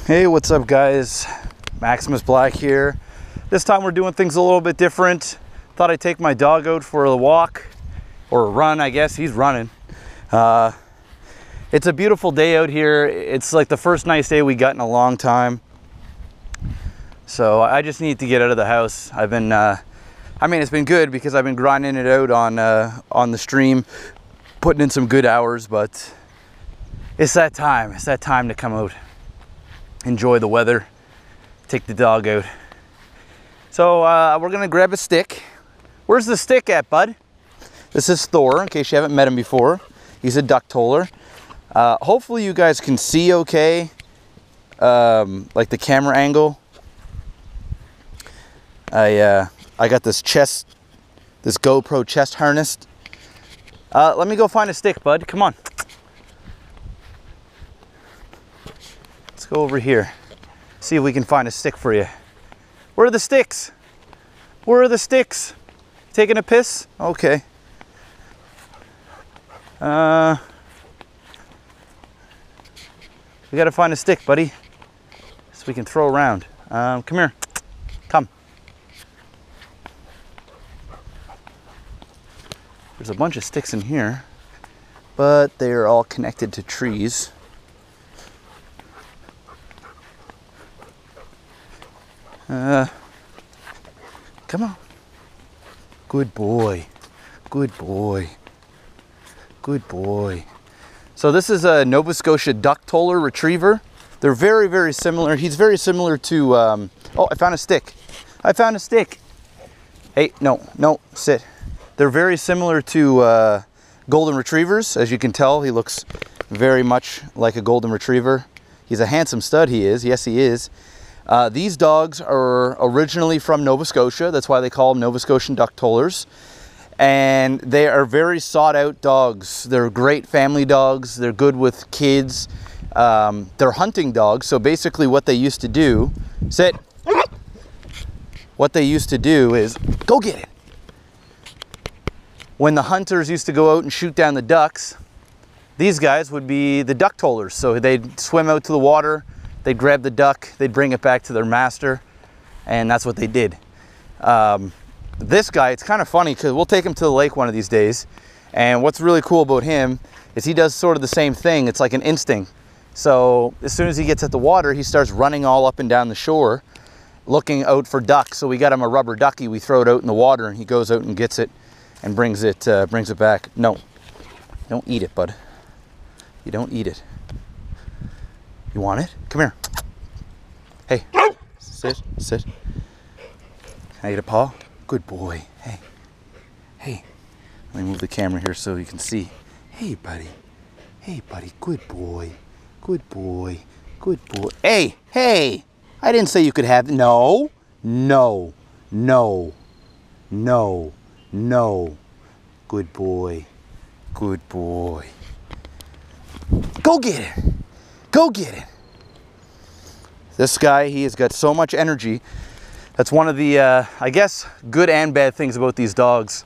Hey, what's up guys? MaximusBlack here. This time we're doing things a little bit different. Thought I'd take my dog out for a walk, or a run, I guess. He's running. It's a beautiful day out here. It's like the first nice day we got in a long time. So I just need to get out of the house. I've been, I mean, it's been good because I've been grinding it out on the stream, putting in some good hours, but it's that time. It's that time to come out, enjoy the weather, take the dog out. So we're gonna grab a stick. Where's the stick at, bud? This is Thor, in case you haven't met him before. He's a duck toller. Hopefully you guys can see okay, like the camera angle. I got this GoPro chest harness. Let me go find a stick, bud. Come on. Let's go over here. See if we can find a stick for you. Where are the sticks? Where are the sticks? Taking a piss? Okay. We gotta find a stick, buddy, so we can throw around. Come here. Come. There's a bunch of sticks in here, but they are all connected to trees. Come on. Good boy. Good boy. Good boy. So this is a Nova Scotia duck toller retriever. They're very, very similar. He's very similar to, oh, I found a stick. I found a stick. Hey, no, sit. They're very similar to golden retrievers. As you can tell, he looks very much like a golden retriever. He's a handsome stud, he is. Yes, he is. These dogs are originally from Nova Scotia. That's why they call them Nova Scotian duck tollers. And they are very sought out dogs. They're great family dogs. They're good with kids. They're hunting dogs. So basically what they used to do, sit. What they used to do is, go get it. When the hunters used to go out and shoot down the ducks, these guys would be the duck tollers. So they'd swim out to the water, they'd grab the duck, they'd bring it back to their master, and that's what they did. This guy, it's kind of funny because we'll take him to the lake one of these days, and what's really cool about him is he does sort of the same thing. It's like an instinct. So as soon as he gets at the water, he starts running all up and down the shore looking out for ducks. So we got him a rubber ducky. We throw it out in the water and he goes out and gets it and brings it back. No, don't eat it, bud. You don't eat it. You want it? Come here. Hey, sit. Can I eat a paw? Good boy. Hey. Let me move the camera here so you can see. Hey, buddy. Good boy. Good boy. Hey. I didn't say you could have. No. Good boy. Go get it. This guy, he has got so much energy. That's one of the, I guess, good and bad things about these dogs,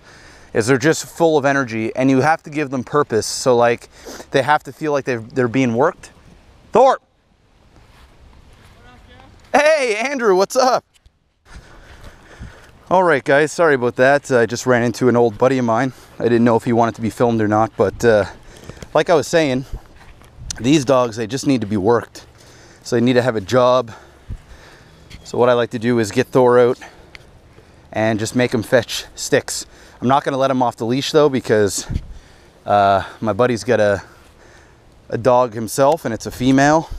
is they're just full of energy, and you have to give them purpose. So like, they have to feel like they're being worked. Thor! Hey, Andrew, what's up? All right, guys, sorry about that. I just ran into an old buddy of mine. I didn't know if he wanted to be filmed or not, but like I was saying, these dogs, they just need to be worked. So they need to have a job. So what I like to do is get Thor out and just make him fetch sticks. I'm not gonna let him off the leash though, because my buddy's got a dog himself, and it's a female,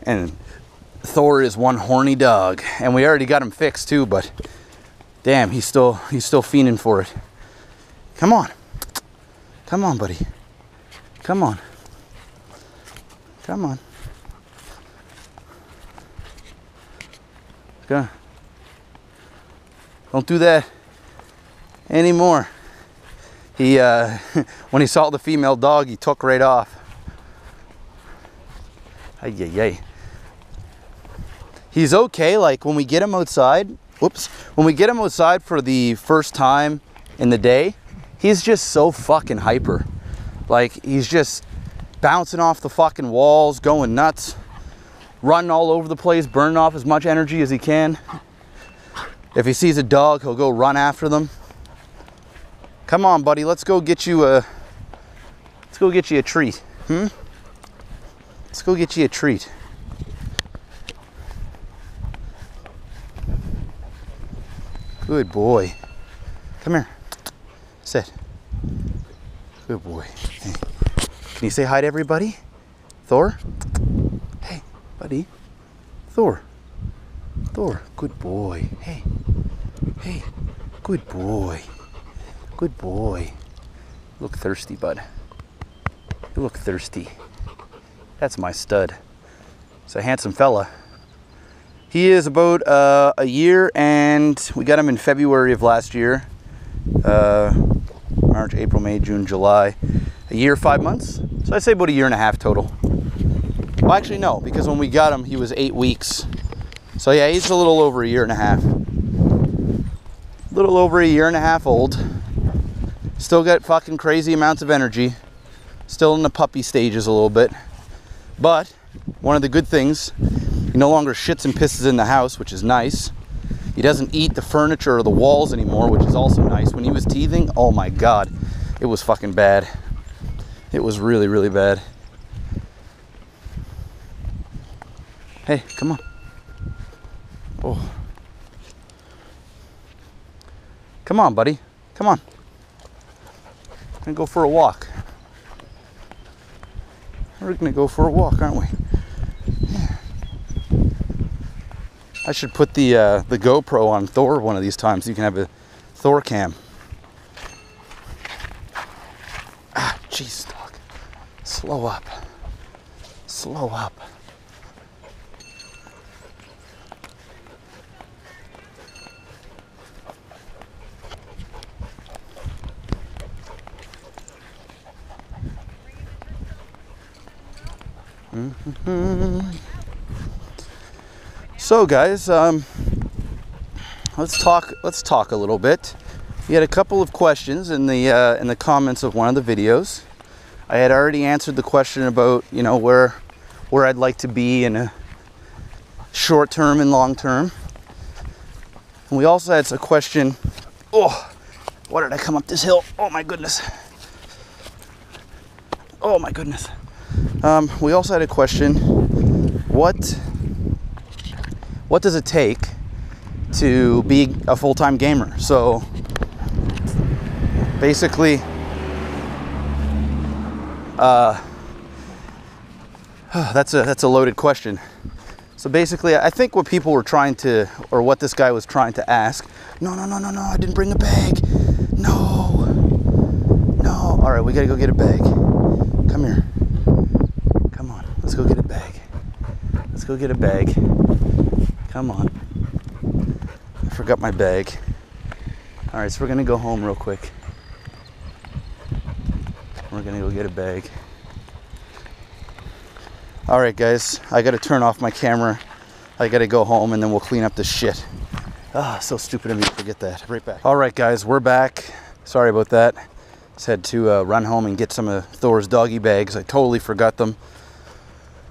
and Thor is one horny dog, and we already got him fixed too, but damn, he's still fiending for it. Come on, buddy. Come on. Go. Don't do that anymore. He when he saw the female dog, he took right off. Ay. He's okay, like when we get him outside, when we get him outside for the first time in the day, he's just so fucking hyper. Like, he's just bouncing off the fucking walls, going nuts. running all over the place, burning off as much energy as he can. If he sees a dog, he'll go run after them. Come on, buddy, let's go get you a treat. Let's go get you a treat. Good boy. Come here. Sit. Good boy. Hey. Can you say hi to everybody? Thor? Hey, buddy. Thor. Thor. Good boy. Hey. Hey. Good boy. Good boy. Look thirsty, bud. You look thirsty. That's my stud. It's a handsome fella. He is about a year, and we got him in February of last year. March, April, May, June, July. A year, 5 months. So I'd say about a year and a half total. Well, actually no, because when we got him, he was 8 weeks. So yeah, he's a little over a year and a half. A little over a year and a half old. Still got fucking crazy amounts of energy. Still in the puppy stages a little bit. But one of the good things, he no longer shits and pisses in the house, which is nice. He doesn't eat the furniture or the walls anymore, which is also nice. When he was teething, oh my God, it was fucking bad. It was really, really bad. Hey, come on. Oh. Come on, buddy. Come on. We're gonna go for a walk. We're gonna go for a walk, aren't we? Yeah. I should put the GoPro on Thor one of these times so you can have a Thor cam. Ah, jeez, dog. Slow up. Slow up. So guys, let's talk a little bit. We had a couple of questions in the comments of one of the videos. I had already answered the question about, you know, where I'd like to be in a short term and long term. And we also had a question, oh, why did I come up this hill? Oh my goodness. Oh my goodness. We also had a question, what does it take to be a full-time gamer? So basically, that's a loaded question. So basically, I think what people were trying to, or what this guy was trying to ask, no, I didn't bring a bag. No. All right, we gotta go get a bag. Come here. Come on, let's go get a bag. Let's go get a bag. Come on. I forgot my bag. All right, so we're gonna go home real quick. We're gonna go get a bag. All right, guys, I gotta turn off my camera. I gotta go home and then we'll clean up this shit. Ah, so stupid of me to forget that. Right back. All right, guys, we're back. Sorry about that. Just had to run home and get some of Thor's doggy bags. I totally forgot them.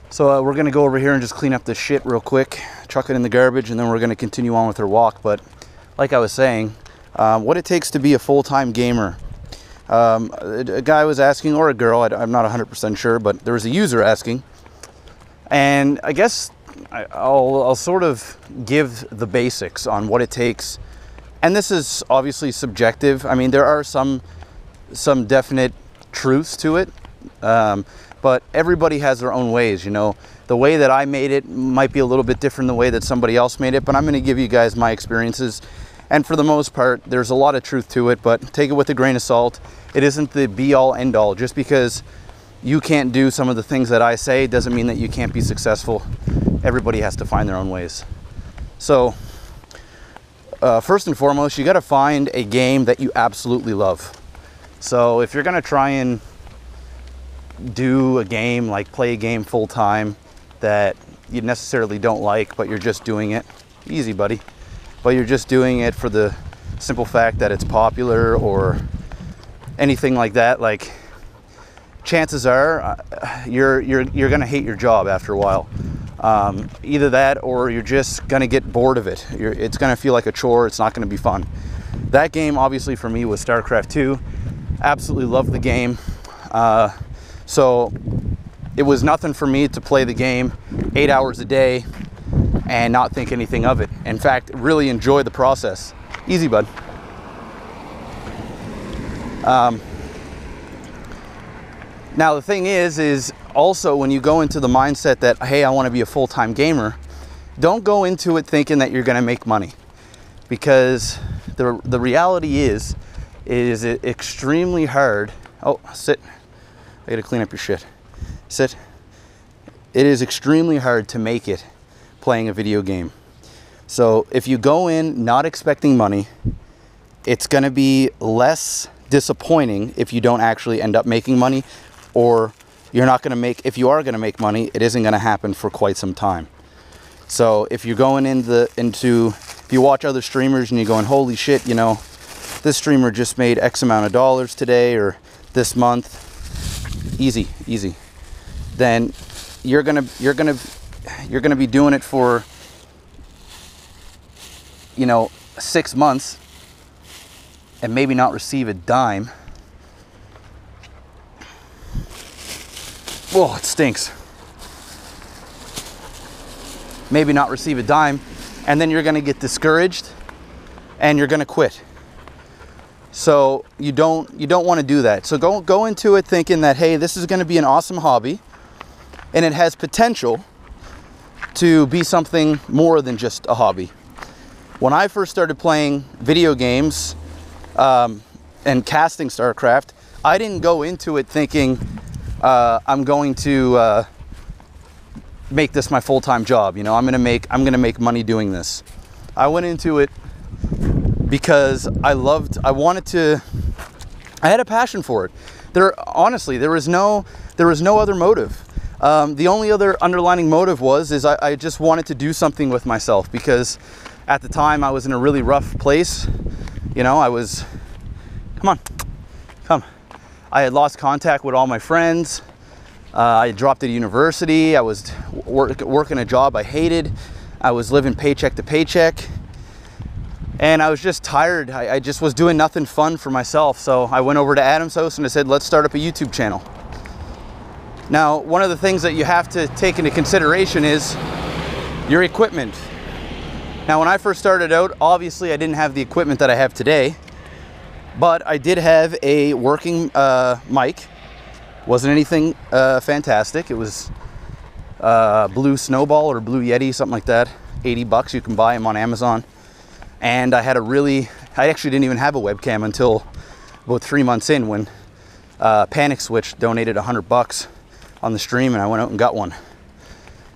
So we're gonna go over here and just clean up this shit real quick, chuck it in the garbage, and then we're gonna continue on with our walk. But like I was saying, what it takes to be a full-time gamer. A guy was asking, or a girl, I'm not 100% sure, but there was a user asking. And I guess I'll sort of give the basics on what it takes. And this is obviously subjective. I mean, there are some definite truths to it. But everybody has their own ways, you know. The way that I made it might be a little bit different than the way that somebody else made it, but I'm going to give you guys my experiences. And for the most part, there's a lot of truth to it, but take it with a grain of salt. It isn't the be-all, end-all. Just because you can't do some of the things that I say doesn't mean that you can't be successful. Everybody has to find their own ways. So, first and foremost, you got to find a game that you absolutely love. So if you're going to try and do a game, like play a game full-time that you necessarily don't like, but you're just doing it, easy buddy, but you're just doing it for the simple fact that it's popular or anything like that, like chances are you're gonna hate your job after a while. Either that, or you're just gonna get bored of it. It's gonna feel like a chore. It's not gonna be fun. That game, obviously, for me was StarCraft 2. Absolutely loved the game. So it was nothing for me to play the game 8 hours a day and not think anything of it. In fact, really enjoy the process. Easy, bud. Now the thing is also when you go into the mindset that, hey, I want to be a full-time gamer, don't go into it thinking that you're going to make money, because the reality is it extremely hard. Oh, sit. I got to clean up your shit. Sit. It is extremely hard to make it playing a video game. So if you go in not expecting money, it's going to be less disappointing if you don't actually end up making money, or you're not going to make, if you are going to make money, it isn't going to happen for quite some time. So if you're going if you watch other streamers and you're going, holy shit, you know, this streamer just made X amount of dollars today or this month, easy, then you're gonna be doing it for, you know, 6 months and maybe not receive a dime. Whoa, it stinks. Maybe not receive a dime, and then you're gonna get discouraged and you're gonna quit. So you don't want to do that. So go into it thinking that, hey, this is going to be an awesome hobby and it has potential to be something more than just a hobby. When I first started playing video games and casting StarCraft, I didn't go into it thinking I'm going to make this my full-time job. You know, I'm gonna make money doing this. I went into it because I had a passion for it. Honestly, there was no other motive. The only other underlining motive was I just wanted to do something with myself, because at the time I was in a really rough place. You know, I had lost contact with all my friends. I had dropped out of university. I was working a job I hated. I was living paycheck to paycheck. And I was just tired. I just was doing nothing fun for myself. So I went over to Adam's house and I said, let's start up a YouTube channel. Now, one of the things that you have to take into consideration is your equipment. Now, when I first started out, obviously I didn't have the equipment that I have today, but I did have a working mic. Wasn't anything fantastic. It was Blue Snowball or Blue Yeti, something like that. 80 bucks, you can buy them on Amazon. And I actually didn't even have a webcam until about 3 months in, when Panic Switch donated 100 bucks on the stream and I went out and got one.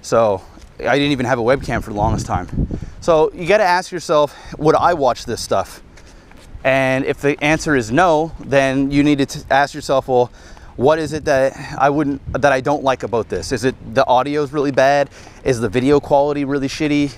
So I didn't even have a webcam for the longest time. So you got to ask yourself, would I watch this stuff? And if the answer is no, then you need to ask yourself, well, what is it that I don't like about this? Is it the audio is really bad? Is the video quality really shitty?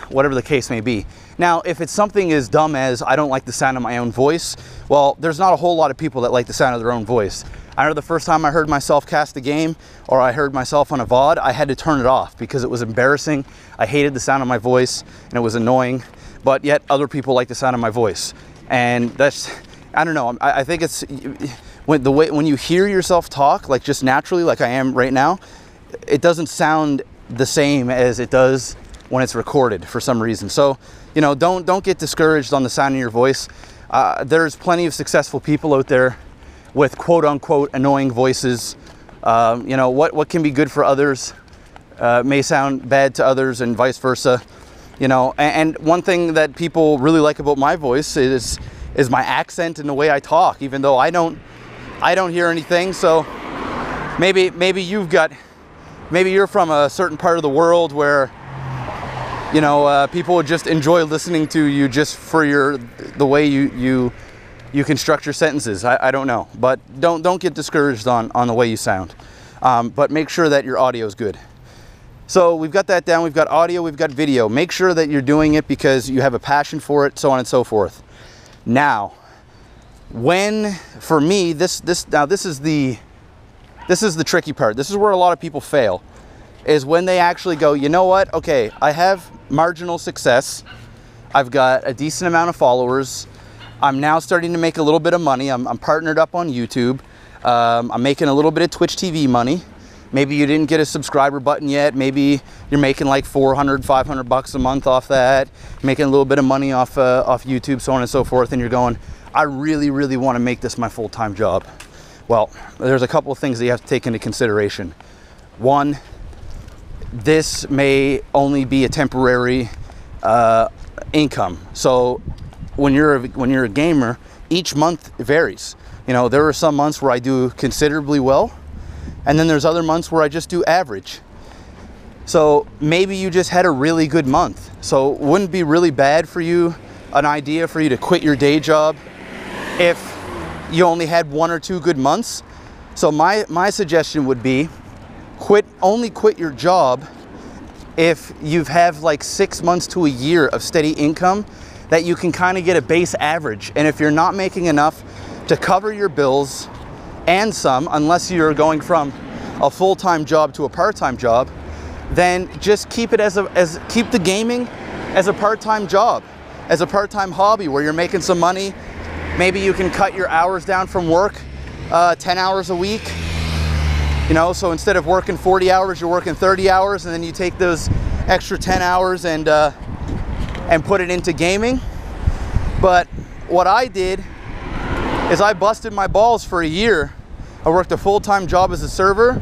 Whatever the case may be. Now, if it's something as dumb as I don't like the sound of my own voice, well, there's not a whole lot of people that like the sound of their own voice. I remember the first time I heard myself cast a game, or I heard myself on a VOD, I had to turn it off because it was embarrassing. I hated the sound of my voice and it was annoying, but yet other people like the sound of my voice. And that's, I don't know, I think it's, when you hear yourself talk, like just naturally, like I am right now, it doesn't sound the same as it does when it's recorded for some reason. So, you know, don't get discouraged on the sound of your voice. There's plenty of successful people out there with quote unquote annoying voices. You know, what can be good for others may sound bad to others, and vice versa. You know, and one thing that people really like about my voice is my accent and the way I talk, even though I don't hear anything. So maybe you're from a certain part of the world where, you know, people would just enjoy listening to you just for the way you construct your sentences. I don't know, but don't get discouraged on the way you sound. But make sure that your audio is good. So we've got that down. We've got audio, we've got video. Make sure that you're doing it because you have a passion for it, so on and so forth. Now, for me, this is the tricky part. This is where a lot of people fail. is when they actually go, you know what, okay, I have marginal success. I've got a decent amount of followers. I'm now starting to make a little bit of money. I'm partnered up on YouTube. I'm making a little bit of Twitch TV money. Maybe you didn't get a subscriber button yet. Maybe you're making like 400, 500 bucks a month off that, making a little bit of money off YouTube, so on and so forth. And you're going, I really, really want to make this my full-time job. Well, there's a couple of things that you have to take into consideration. One, this may only be a temporary income. So when you're a gamer, each month varies. You know, there are some months where I do considerably well, and then there's other months where I just do average. So maybe you just had a really good month. So it wouldn't be really bad for you, an idea for you to quit your day job if you only had 1 or 2 good months. So my suggestion would be only quit your job if you have like 6 months to a year of steady income that you can kind of get a base average. And if you're not making enough to cover your bills and some, unless you're going from a full-time job to a part-time job, then just keep it keep the gaming as a part-time job, as a part-time hobby where you're making some money. Maybe you can cut your hours down from work, 10 hours a week. You know, so instead of working 40 hours, you're working 30 hours, and then you take those extra 10 hours and put it into gaming. But what I did is I busted my balls for a year. I worked a full-time job as a server,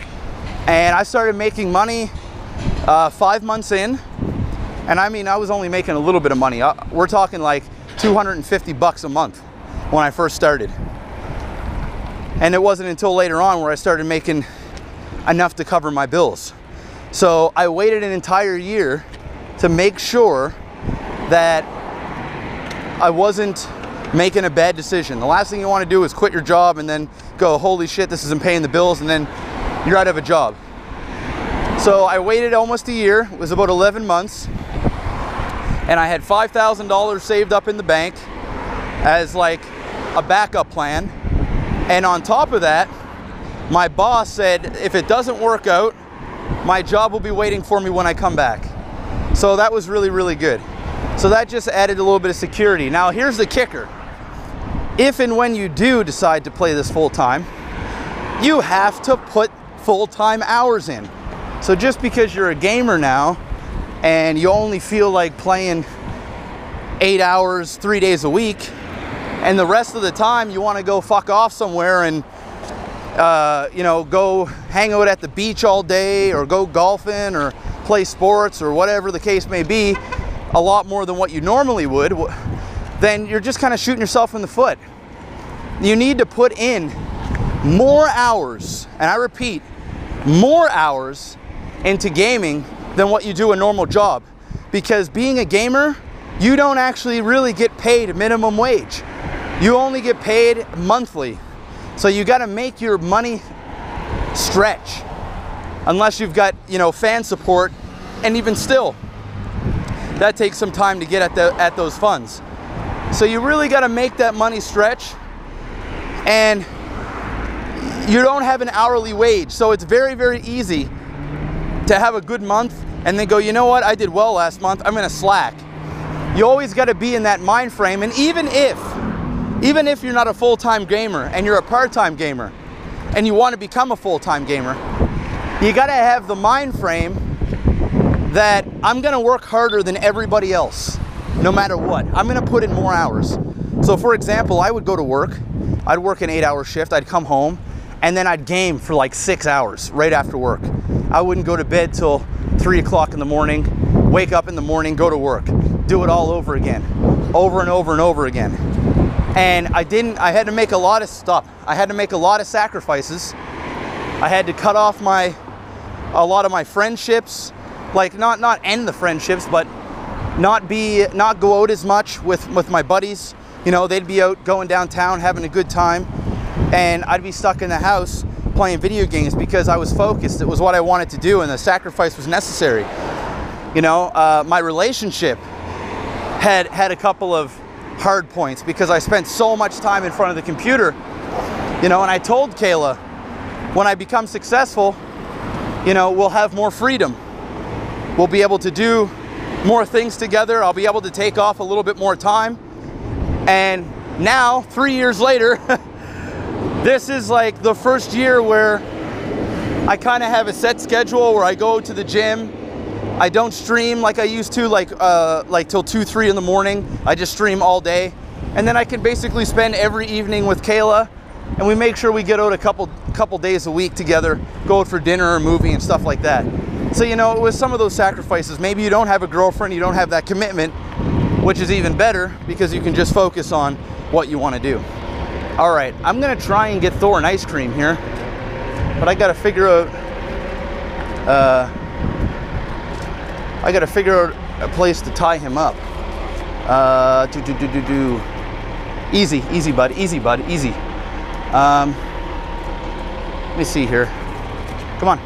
and I started making money 5 months in. And I mean, I was only making a little bit of money. We're talking like 250 bucks a month when I first started. And it wasn't until later on where I started making enough to cover my bills. So I waited an entire year to make sure that I wasn't making a bad decision. The last thing you want to do is quit your job and then go, holy shit, this isn't paying the bills, and then you're out of a job. So I waited almost a year. It was about 11 months. And I had $5,000 saved up in the bank as like a backup plan. And on top of that, my boss said, if it doesn't work out, my job will be waiting for me when I come back. So that was really, really good. So that just added a little bit of security. Now here's the kicker. If and when you do decide to play this full time, you have to put full-time hours in. So just because you're a gamer now and you only feel like playing 8 hours, 3 days a week, and the rest of the time you want to go fuck off somewhere and you know, go hang out at the beach all day, or go golfing, or play sports, or whatever the case may be, a lot more than what you normally would, then you're just kind of shooting yourself in the foot. You need to put in more hours, and I repeat, more hours into gaming than what you do a normal job. Because being a gamer, you don't actually really get paid minimum wage. You only get paid monthly. So you got to make your money stretch, unless you've got, you know, fan support, and even still, that takes some time to get at those funds. So you really got to make that money stretch, and you don't have an hourly wage. So it's very, very easy to have a good month and then go, you know what, I did well last month, I'm going to slack. You always got to be in that mind frame. And even if you're not a full-time gamer and you're a part-time gamer and you want to become a full-time gamer, you got to have the mind frame that I'm going to work harder than everybody else, no matter what. I'm going to put in more hours. So for example, I would go to work, I'd work an 8-hour shift, I'd come home, and then I'd game for like 6 hours right after work. I wouldn't go to bed till 3 o'clock in the morning, wake up in the morning, go to work, do it all over again, over and over and over again. And I had to make a lot of stuff. I had to make a lot of sacrifices. I had to cut off a lot of my friendships, like not end the friendships, but not go out as much with my buddies. You know, they'd be out going downtown having a good time, and I'd be stuck in the house playing video games because I was focused. It was what I wanted to do, and the sacrifice was necessary. You know, my relationship had a couple of hard points because I spent so much time in front of the computer, you know, and I told Kayla, when I become successful, you know, we'll have more freedom. We'll be able to do more things together. I'll be able to take off a little bit more time. And now, 3 years later, this is like the first year where I kind of have a set schedule where I go to the gym. I don't stream like I used to, like till 2, 3 in the morning. I just stream all day. And then I can basically spend every evening with Kayla, and we make sure we get out a couple days a week together, go out for dinner or movie and stuff like that. So, you know, with some of those sacrifices, maybe you don't have a girlfriend, you don't have that commitment, which is even better because you can just focus on what you want to do. All right, I'm gonna try and get Thor an ice cream here, but I gotta figure out a place to tie him up. Easy, bud, easy. Let me see here. Come on.